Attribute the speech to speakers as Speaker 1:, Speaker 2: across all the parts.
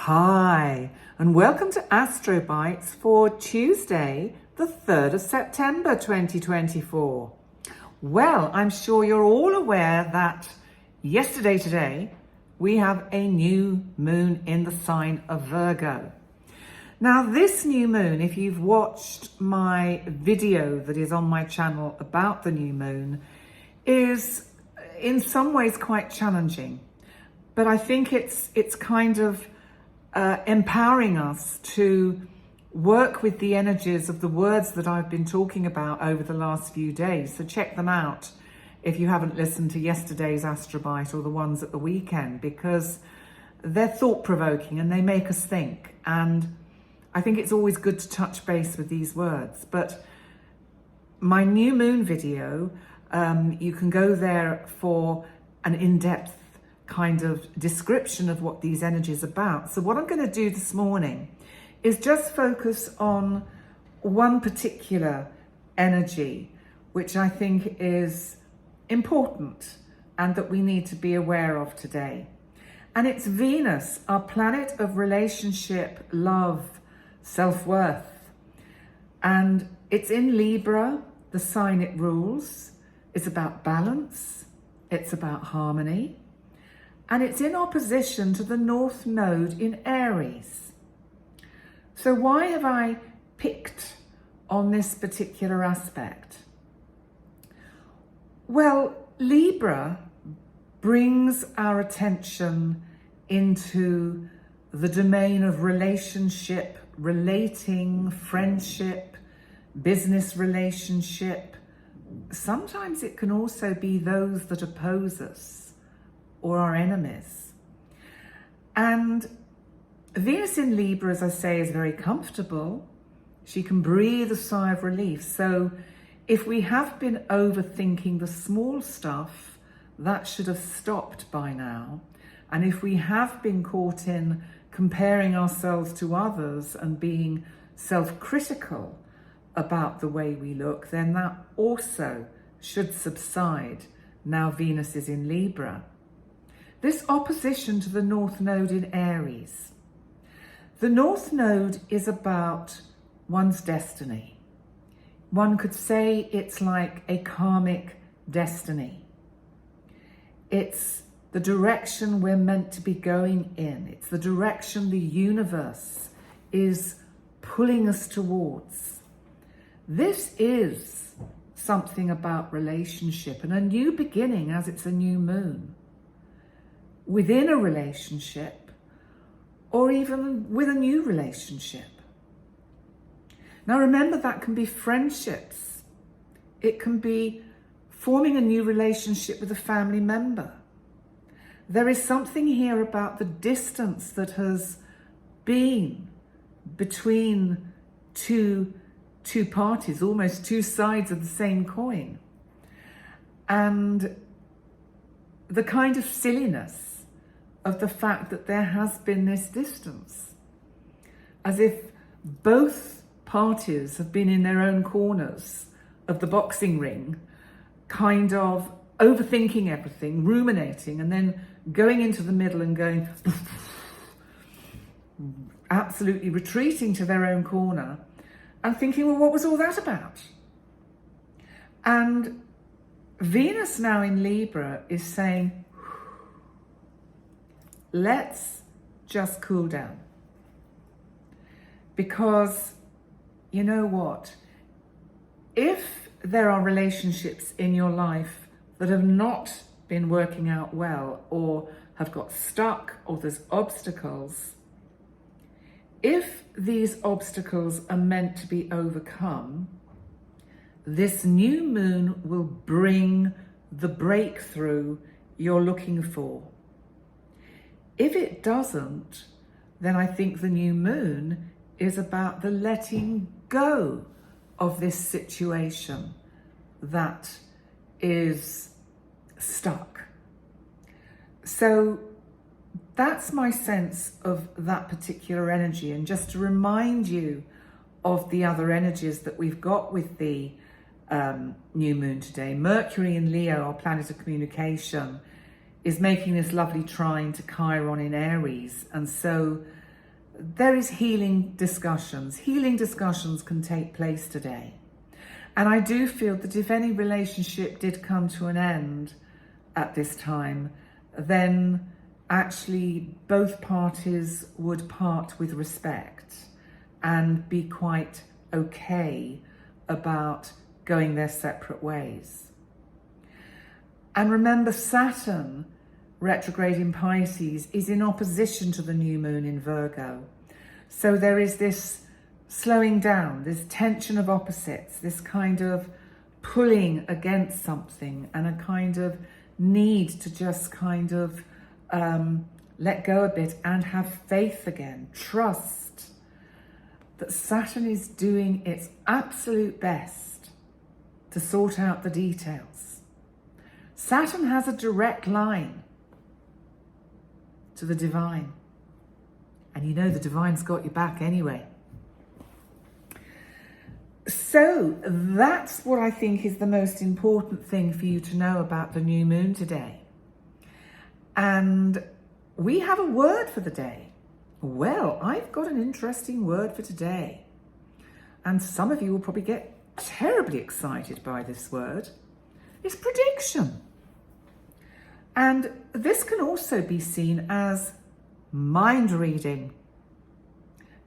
Speaker 1: Hi, and welcome to Astro Bites for Tuesday, the 3rd of September 2024. Well, I'm sure you're all aware that today, we have a new moon in the sign of Virgo. Now, this new moon, if you've watched my video that is on my channel about the new moon, is in some ways quite challenging. But I think it's kind of empowering us to work with the energies of the words that I've been talking about over the last few days. So check them out if you haven't listened to yesterday's Astro Bite or the ones at the weekend, because they're thought-provoking and they make us think. And I think it's always good to touch base with these words. But my new moon video, you can go there for an in-depth kind of description of what these energies are about. So what I'm going to do this morning is just focus on one particular energy, which I think is important and that we need to be aware of today. And it's Venus, our planet of relationship, love, self-worth. And it's in Libra, the sign it rules. It's about balance. It's about harmony. And it's in opposition to the North Node in Aries. So why have I picked on this particular aspect? Well, Libra brings our attention into the domain of relationship, relating, friendship, business relationship. Sometimes it can also be those that oppose us or our enemies. And Venus in Libra, as I say, is very comfortable. She can breathe a sigh of relief. So if we have been overthinking the small stuff, that should have stopped by now. And if we have been caught in comparing ourselves to others and being self-critical about the way we look, then that also should subside now Venus is in Libra. This opposition to the North Node in Aries. The North Node is about one's destiny. One could say it's like a karmic destiny. It's the direction we're meant to be going in. It's the direction the universe is pulling us towards. This is something about relationship and a new beginning, as it's a new moon. Within a relationship, or even with a new relationship. Now remember, that can be friendships. It can be forming a new relationship with a family member. There is something here about the distance that has been between two parties, almost two sides of the same coin. And the kind of silliness of the fact that there has been this distance, as if both parties have been in their own corners of the boxing ring, kind of overthinking everything, ruminating, and then going into the middle and going absolutely retreating to their own corner and thinking, well, what was all that about? And Venus now in Libra is saying, let's just cool down. Because you know what? If there are relationships in your life that have not been working out well, or have got stuck, or there's obstacles, if these obstacles are meant to be overcome, this new moon will bring the breakthrough you're looking for. If it doesn't, then I think the new moon is about the letting go of this situation that is stuck. So that's my sense of that particular energy. And just to remind you of the other energies that we've got with the new moon today, Mercury in Leo, our planet of communication, is making this lovely trine to Chiron in Aries. And so there is healing discussions. Healing discussions can take place today. And I do feel that if any relationship did come to an end at this time, then actually both parties would part with respect and be quite okay about going their separate ways. And remember, Saturn retrograde in Pisces is in opposition to the new moon in Virgo. So there is this slowing down, this tension of opposites, this kind of pulling against something, and a kind of need to just kind of let go a bit and have faith again. Trust that Saturn is doing its absolute best to sort out the details. Saturn has a direct line to the divine. And you know the divine's got your back anyway. So that's what I think is the most important thing for you to know about the new moon today. And we have a word for the day. Well, I've got an interesting word for today. And some of you will probably get terribly excited by this word. It's prediction. And this can also be seen as mind reading.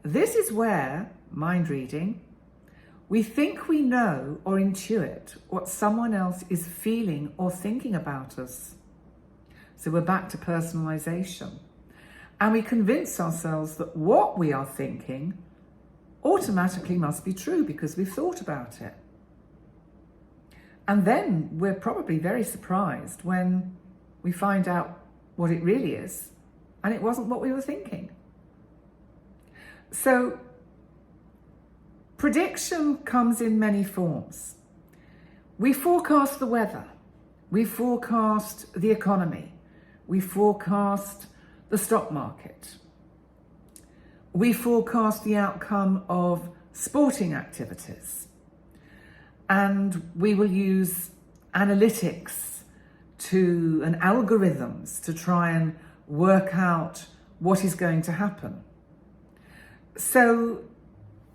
Speaker 1: This is where, mind reading, we think we know or intuit what someone else is feeling or thinking about us. So we're back to personalization. And we convince ourselves that what we are thinking automatically must be true because we've thought about it. And then we're probably very surprised when we find out what it really is, and it wasn't what we were thinking. So prediction comes in many forms. We forecast the weather, we forecast the economy, we forecast the stock market, we forecast the outcome of sporting activities, and we will use analytics and algorithms to try and work out what is going to happen. So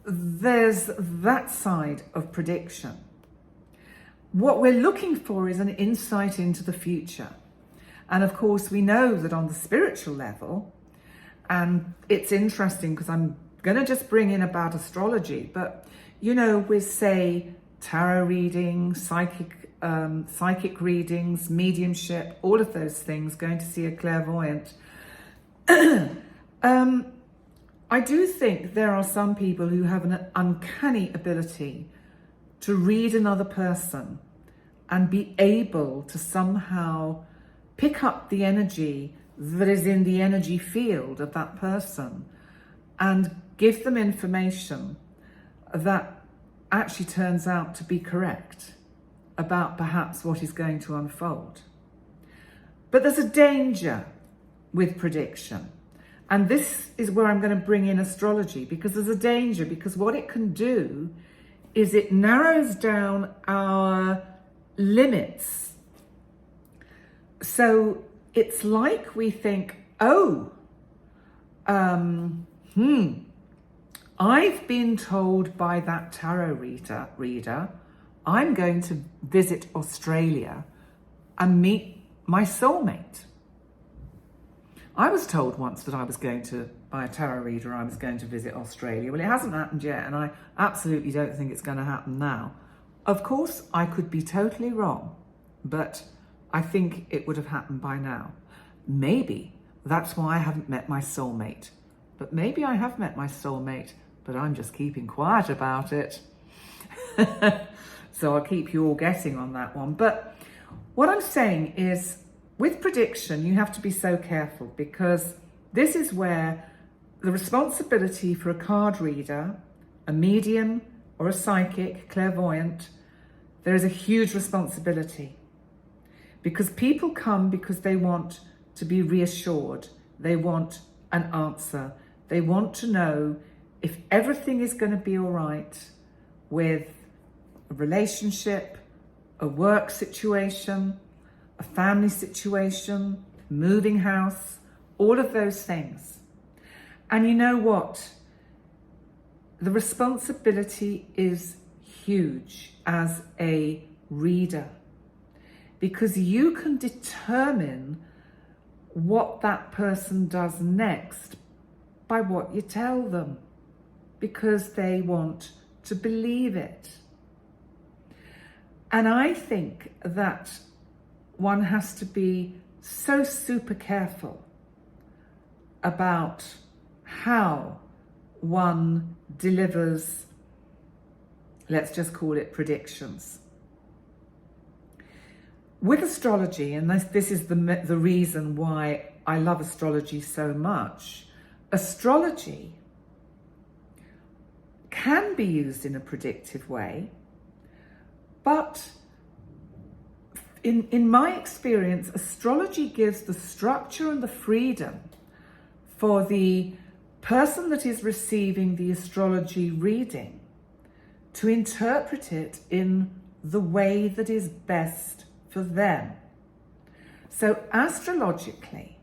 Speaker 1: there's that side of prediction. What we're looking for is an insight into the future. And of course, we know that on the spiritual level, and it's interesting because I'm going to just bring in about astrology, but you know, with say tarot reading, psychic readings, mediumship, all of those things, going to see a clairvoyant. I do think there are some people who have an uncanny ability to read another person and be able to somehow pick up the energy that is in the energy field of that person and give them information that actually turns out to be correct about perhaps what is going to unfold. But there's a danger with prediction. And this is where I'm going to bring in astrology, because there's a danger, because what it can do is it narrows down our limits. So it's like we think, I've been told by that tarot reader, I'm going to visit Australia and meet my soulmate. I was told once that I was going to, by a tarot reader, I was going to visit Australia. Well, it hasn't happened yet, and I absolutely don't think it's going to happen now. Of course, I could be totally wrong, but I think it would have happened by now. Maybe that's why I haven't met my soulmate. But maybe I have met my soulmate, but I'm just keeping quiet about it. So I'll keep you all guessing on that one. But what I'm saying is, with prediction, you have to be so careful, because this is where the responsibility for a card reader, a medium, or a psychic, clairvoyant, there is a huge responsibility. Because people come because they want to be reassured. They want an answer. They want to know if everything is going to be all right with a relationship, a work situation, a family situation, moving house, all of those things. And you know what? The responsibility is huge as a reader, because you can determine what that person does next by what you tell them, because they want to believe it. And I think that one has to be so super careful about how one delivers, let's just call it predictions. With astrology, and this is the reason why I love astrology so much, astrology can be used in a predictive way, but in my experience, astrology gives the structure and the freedom for the person that is receiving the astrology reading to interpret it in the way that is best for them. So astrologically,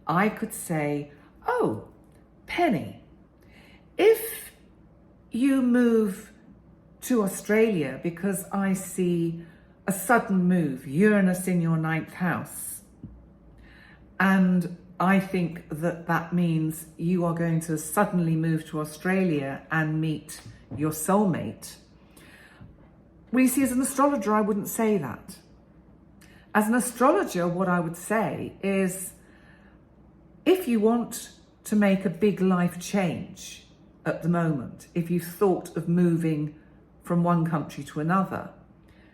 Speaker 1: I could say, oh, Penny, if you move to Australia because I see a sudden move, Uranus in your 9th house, and I think that that means you are going to suddenly move to Australia and meet your soulmate. Well, you see, as an astrologer, I wouldn't say that. As an astrologer, what I would say is, if you want to make a big life change at the moment, if you've thought of moving from one country to another,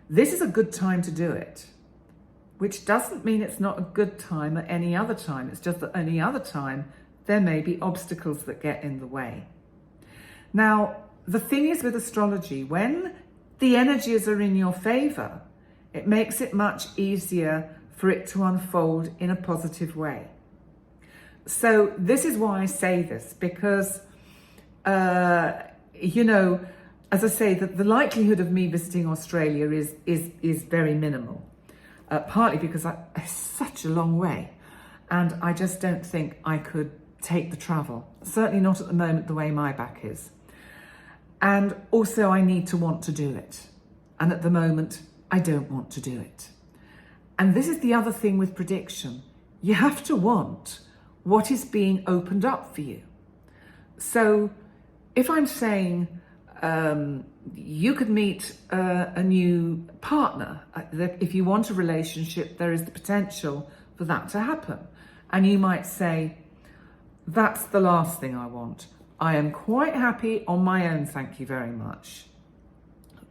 Speaker 1: this is a good time to do it. Which doesn't mean it's not a good time at any other time. It's just that any other time, there may be obstacles that get in the way. Now, the thing is with astrology, when the energies are in your favor, it makes it much easier for it to unfold in a positive way. So this is why I say this, because, you know, as I say, that the likelihood of me visiting Australia is very minimal. Partly because it's such a long way, and I just don't think I could take the travel. Certainly not at the moment, the way my back is. And also I need to want to do it. And at the moment, I don't want to do it. And this is the other thing with prediction. You have to want what is being opened up for you. So if I'm saying, you could meet a new partner. If you want a relationship, there is the potential for that to happen. And you might say, that's the last thing I want. I am quite happy on my own, thank you very much.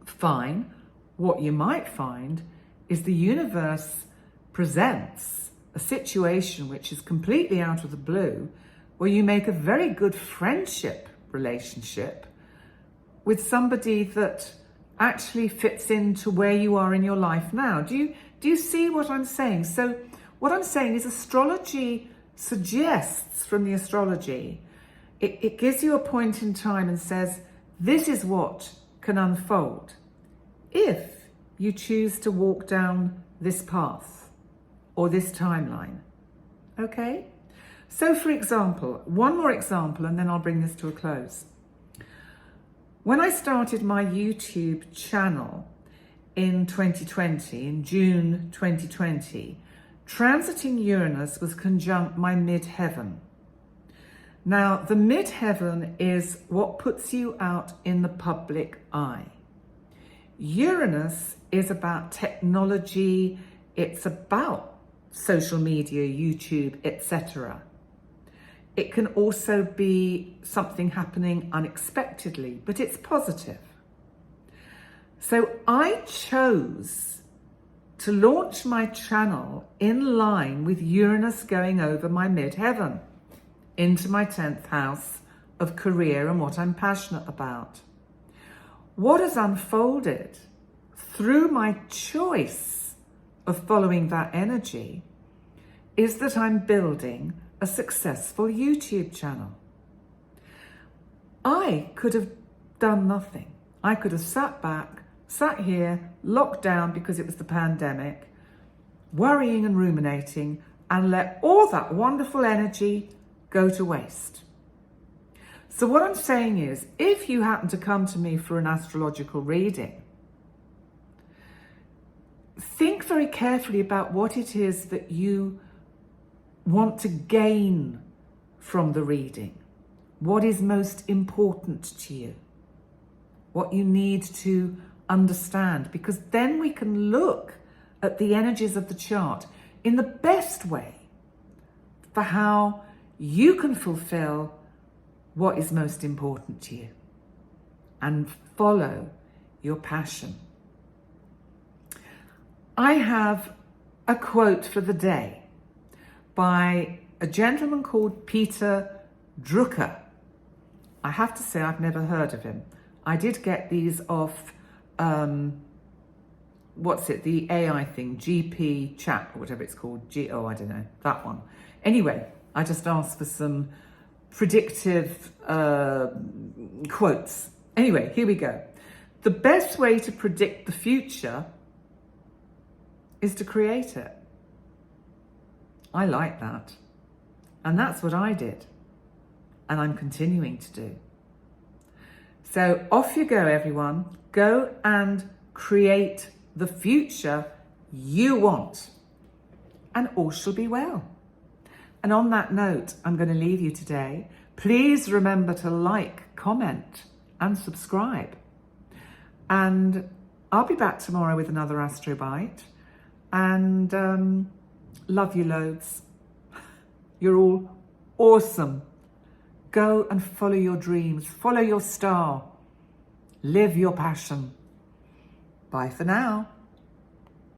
Speaker 1: Fine. What you might find is the universe presents a situation which is completely out of the blue, where you make a very good friendship relationship with somebody that actually fits into where you are in your life now. Do you see what I'm saying? So what I'm saying is astrology suggests from the astrology, it gives you a point in time and says, this is what can unfold if you choose to walk down this path or this timeline. Okay? So for example, one more example, and then I'll bring this to a close. When I started my YouTube channel in 2020, in June 2020, transiting Uranus was conjunct my midheaven. Now, the midheaven is what puts you out in the public eye. Uranus is about technology, it's about social media, YouTube, etc. It can also be something happening unexpectedly, but it's positive. So I chose to launch my channel in line with Uranus going over my midheaven into my 10th house of career and what I'm passionate about. What has unfolded through my choice of following that energy is that I'm building a successful YouTube channel. I could have done nothing. I could have sat back, sat here, locked down because it was the pandemic, worrying and ruminating, and let all that wonderful energy go to waste. So what I'm saying is, if you happen to come to me for an astrological reading, think very carefully about what it is that you want to gain from the reading. What is most important to you? What you need to understand, because then we can look at the energies of the chart in the best way for how you can fulfill what is most important to you and follow your passion. I have a quote for the day by a gentleman called Peter Drucker. I have to say I've never heard of him. I did get these off, the AI thing, GP chat or whatever it's called. I don't know, that one. Anyway, I just asked for some predictive quotes. Anyway, here we go. The best way to predict the future is to create it. I like that. And that's what I did. And I'm continuing to do. So off you go, everyone. Go and create the future you want. And all shall be well. And on that note, I'm going to leave you today. Please remember to like, comment, and subscribe. And I'll be back tomorrow with another Astro Bite. And love you loads. You're all awesome. Go and follow your dreams. Follow your star. Live your passion. Bye for now.